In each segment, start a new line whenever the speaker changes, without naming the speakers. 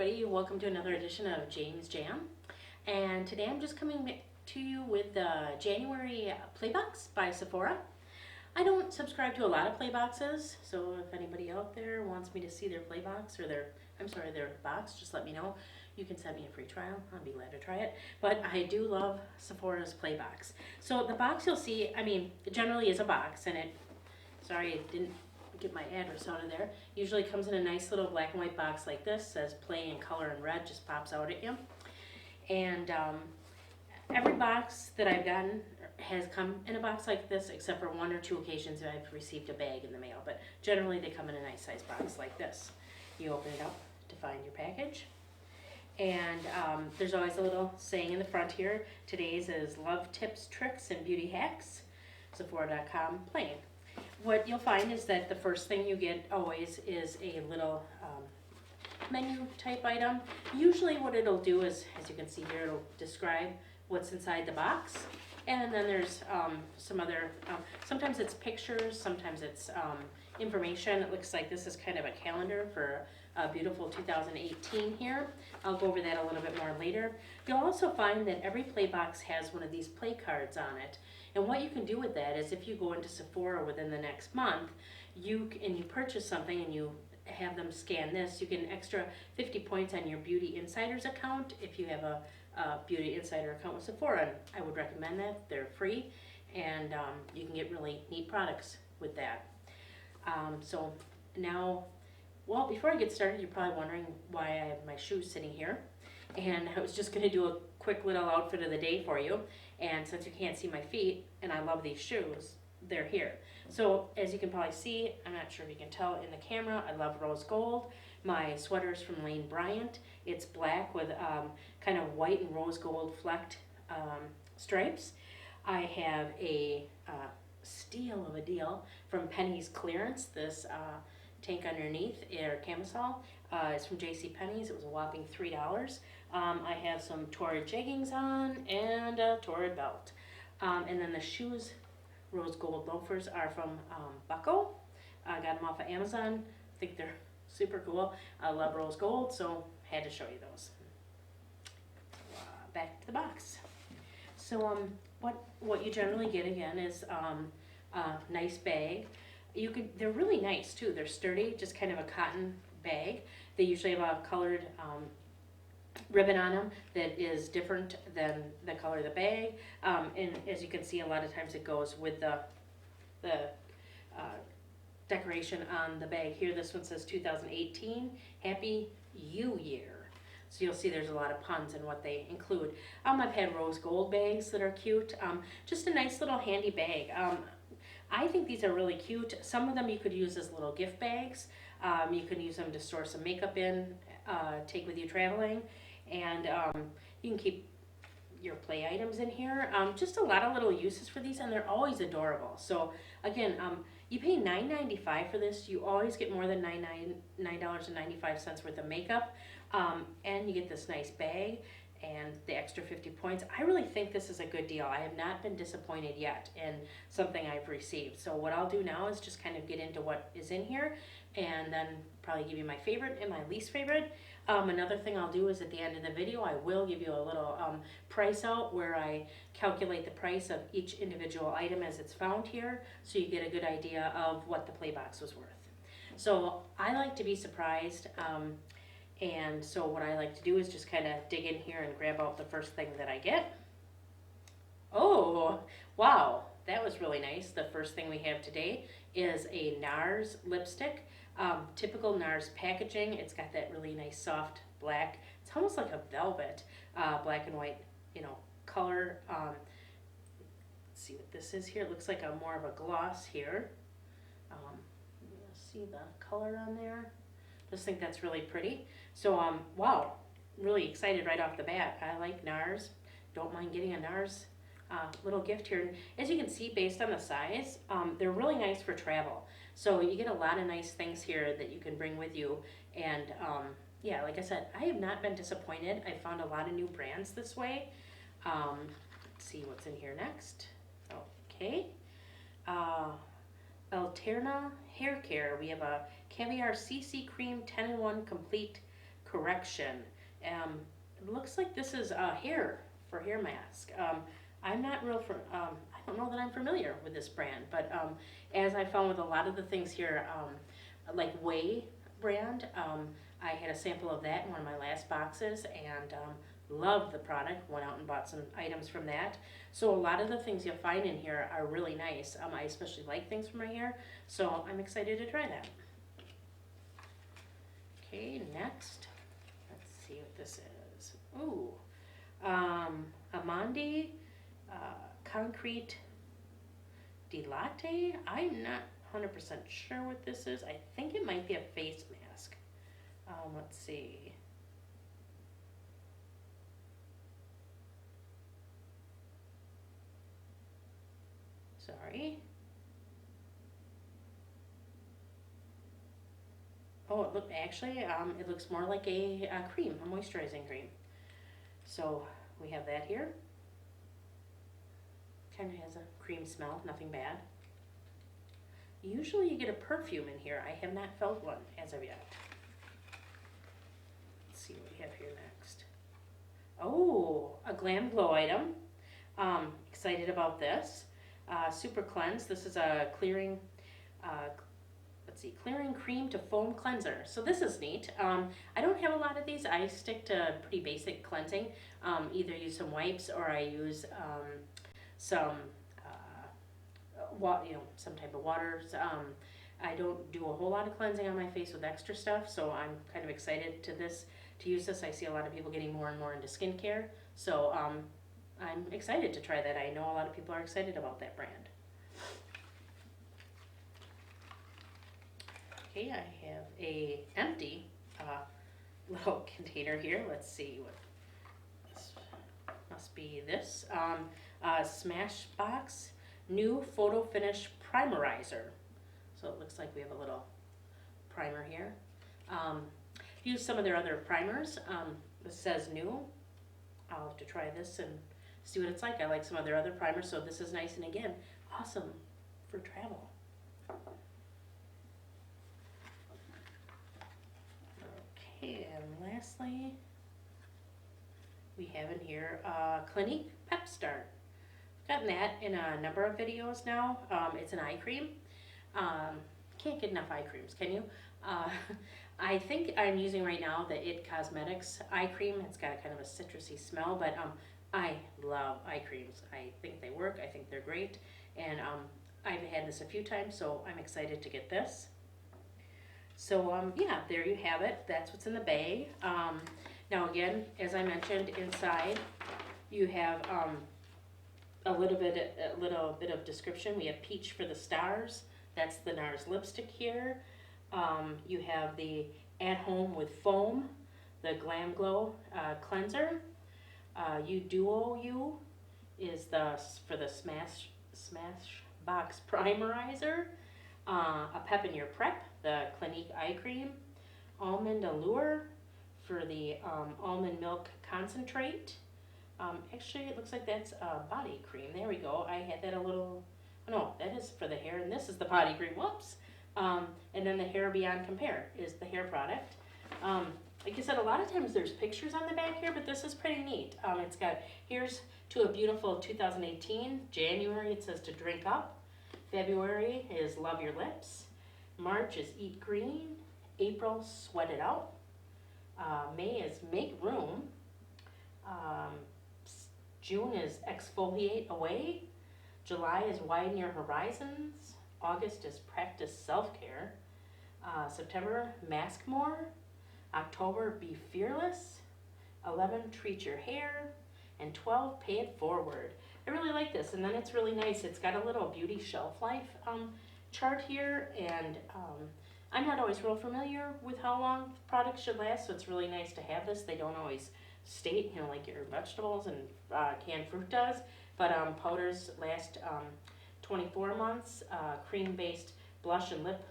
everybody, welcome to another edition of James Jam. And today I'm just coming to you with the January Playbox by Sephora. I don't subscribe to a lot of Playboxes, so if anybody out there wants me to see their Playbox or their box, just let me know. You can send me a free trial, I'll be glad to try it. But I do love Sephora's Playbox. So the box you'll see, it generally is a box, and sorry I didn't get my address out of there. Usually comes in a nice little black and white box like this, says play in color in red, just pops out at you. And every box that I've gotten has come in a box like this, except for one or two occasions that I've received a bag in the mail, but generally they come in a nice size box like this. You open it up to find your package. And there's always a little saying in the front here. Today's is love tips, tricks, and beauty hacks. Sephora.com plain. What you'll find is that the first thing you get always is a little menu type item. Usually what it'll do is, as you can see here, it'll describe what's inside the box. And then there's some other, sometimes it's pictures, sometimes it's information. It looks like this is kind of a calendar for a beautiful 2018 here. I'll go over that a little bit more later. You'll also find that every play box has one of these play cards on it. And what you can do with that is if you go into Sephora within the next month, you purchase something and you have them scan this, you get an extra 50 points on your Beauty Insiders account if you have a Beauty Insider account with Sephora. And I would recommend that. They're free, and you can get really neat products with that. So now, well, before I get started, you're probably wondering why I have my shoes sitting here. And I was just going to do a quick little outfit of the day for you. And since you can't see my feet, and I love these shoes, they're here. So as you can probably see, I'm not sure if you can tell in the camera, I love rose gold. My sweater's from Bryant. It's black with kind of white and rose gold flecked stripes. I have a steal of a deal from Penny's clearance. This tank underneath, or camisole, is from JCPenney's. It was a whopping $3. I have some Torrid jeggings on and a Torrid belt. And then the shoes, rose gold loafers, are from Bucko. I got them off of Amazon. I think they're super cool. I love rose gold, so had to show you those. Back to the box. So what you generally get again is a nice bag. They're really nice too. They're sturdy, just kind of a cotton bag. They usually have a colored ribbon on them that is different than the color of the bag. And as you can see, a lot of times it goes with the decoration on the bag. Here, this one says 2018, Happy You Year. So you'll see there's a lot of puns in what they include. I've had rose gold bags that are cute. Just a nice little handy bag. I think these are really cute. Some of them you could use as little gift bags. You can use them to store some makeup in, take with you traveling. And you can keep your play items in here. Just a lot of little uses for these, and they're always adorable. So again, you pay $9.95 for this. You always get more than $9.95 worth of makeup, and you get this nice bag and the extra 50 points. I really think this is a good deal. I have not been disappointed yet in something I've received. So what I'll do now is just kind of get into what is in here, and then probably give you my favorite and my least favorite. Another thing I'll do is at the end of the video, I will give you a little price out where I calculate the price of each individual item as it's found here, so you get a good idea of what the play box was worth. So I like to be surprised, and so what I like to do is just kind of dig in here and grab out the first thing that I get. Oh, wow, that was really nice. The first thing we have today is a NARS lipstick. Typical NARS packaging. It's got that really nice soft black. It's almost like a velvet, black and white, color. Let's see what this is here. It looks like more of a gloss here. See the color on there. Just think that's really pretty. So wow, really excited right off the bat. I like NARS. Don't mind getting a NARS little gift here. And as you can see, based on the size, they're really nice for travel. So you get a lot of nice things here that you can bring with you. And yeah, like I said, I have not been disappointed. I found a lot of new brands this way. Let's see what's in here next. Okay. Alterna Hair Care. We have a Caviar CC Cream 10-in-1 Complete correction. It looks like this is hair for hair mask. I'm not real for, I don't know that I'm familiar with this brand, but as I found with a lot of the things here, like Way brand, I had a sample of that in one of my last boxes and loved the product. Went out and bought some items from that. So a lot of the things you'll find in here are really nice. I especially like things for my hair, so I'm excited to try that. Okay, next, let's see what this is. Ooh, Amandi Concrete Dilatte. I'm not 100% sure what this is. I think it might be a face mask. Let's see. Sorry. Oh, it looks more like a cream, a moisturizing cream. So we have that here. Kind of has a cream smell, nothing bad. Usually you get a perfume in here. I have not felt one as of yet. Let's see what we have here next. Oh, a Glam Glow item. Excited about this. Super Cleanse. This is a clearing, clearing cream to foam cleanser. So this is neat. I don't have a lot of these. I stick to pretty basic cleansing. Either use some wipes or I use some some type of waters. I don't do a whole lot of cleansing on my face with extra stuff, so I'm kind of excited to use this. I see a lot of people getting more and more into skincare, so I'm excited to try that. I know a lot of people are excited about that brand. Okay, I have a empty little container here. Let's see what this must be. This Smashbox New Photo Finish Primerizer. So it looks like we have a little primer here. Use some of their other primers. This says new. I'll have to try this and see what it's like. I like some of their other primers, so this is nice and again, awesome for travel. Okay, and lastly, we have in here Clinique Pep Start. Gotten that in a number of videos now. It's an eye cream. Can't get enough eye creams, can you? I think I'm using right now the It Cosmetics eye cream. It's got a kind of a citrusy smell, but I love eye creams. I think they work. I think they're great, and I've had this a few times, so I'm excited to get this. So yeah, there you have it. That's what's in the bag. Now again, as I mentioned, inside you have a little bit of description. We have Peach for the Stars. That's the NARS lipstick here. You have the At Home with Foam, the Glam Glow cleanser. You Duo You is for the Smashbox Primerizer. A Pep in Your Prep, the Clinique Eye Cream. Almond Allure for the almond milk concentrate. Actually, it looks like that's a body cream. There we go. I had that no, that is for the hair, and this is the body cream. Whoops. And then the Hair Beyond Compare is the hair product. Like I said, a lot of times there's pictures on the back here, but this is pretty neat. It's got, here's to a beautiful 2018. January, it says to drink up. February is Love Your Lips. March is Eat Green. April, Sweat It Out. May is Make Room. June is Exfoliate Away. July is Widen Your Horizons. August is Practice Self-Care. September, Mask More. October, Be Fearless. 11, Treat Your Hair. And 12, Pay It Forward. I really like this, and then it's really nice. It's got a little beauty shelf life chart here, and I'm not always real familiar with how long products should last, so it's really nice to have this. They don't always state, like your vegetables and canned fruit does, but powders last 24 months. Cream-based blush and lip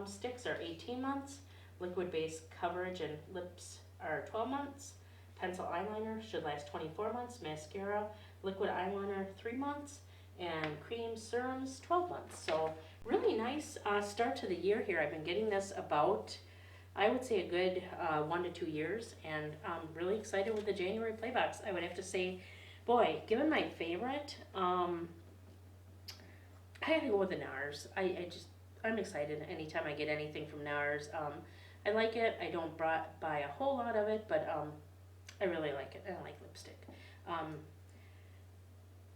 sticks are 18 months. Liquid-based coverage and lips are 12 months. Pencil eyeliner should last 24 months. Mascara, liquid eyeliner 3 months. And cream serums 12 months. So really nice start to the year here. I've been getting this about I would say a good 1 to 2 years, and I'm really excited with the January Playbox. I would have to say, boy, given my favorite, I had to go with the NARS. I'm excited anytime I get anything from NARS. I like it. I don't buy a whole lot of it, but I really like it. I like lipstick. Um,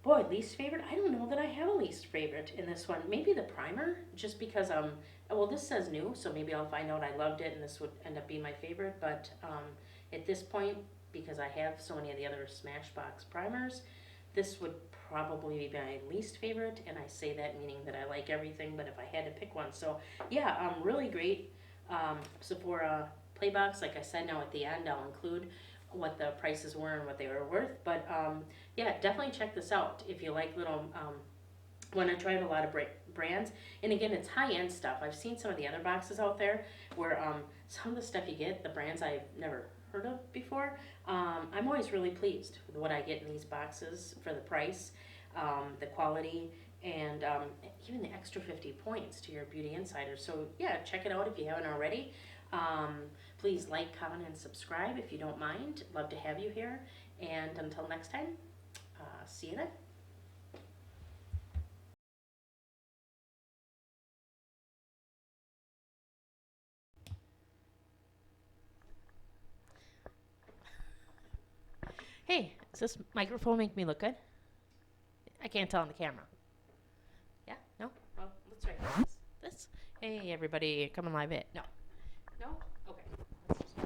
Boy, least favorite? I don't know that I have a least favorite in this one. Maybe the primer, just because well, this says new, so maybe I'll find out I loved it and this would end up being my favorite. But at this point, because I have so many of the other Smashbox primers, this would probably be my least favorite. And I say that meaning that I like everything, but if I had to pick one, so yeah, really great Sephora Playbox. Like I said, now at the end I'll include what the prices were and what they were worth. But yeah, definitely check this out if you like little. When I tried a lot of brands, and again, it's high-end stuff. I've seen some of the other boxes out there where some of the stuff you get, the brands I've never heard of before. I'm always really pleased with what I get in these boxes for the price, the quality, and even the extra 50 points to your Beauty Insider. So yeah, check it out if you haven't already. Please like, comment, and subscribe if you don't mind. Love to have you here. And until next time, see you then. Hey, does this microphone make me look good? I can't tell on the camera. Yeah? No? Well, let's try this. This? Hey, everybody, coming live it. No. No? Okay. Let's just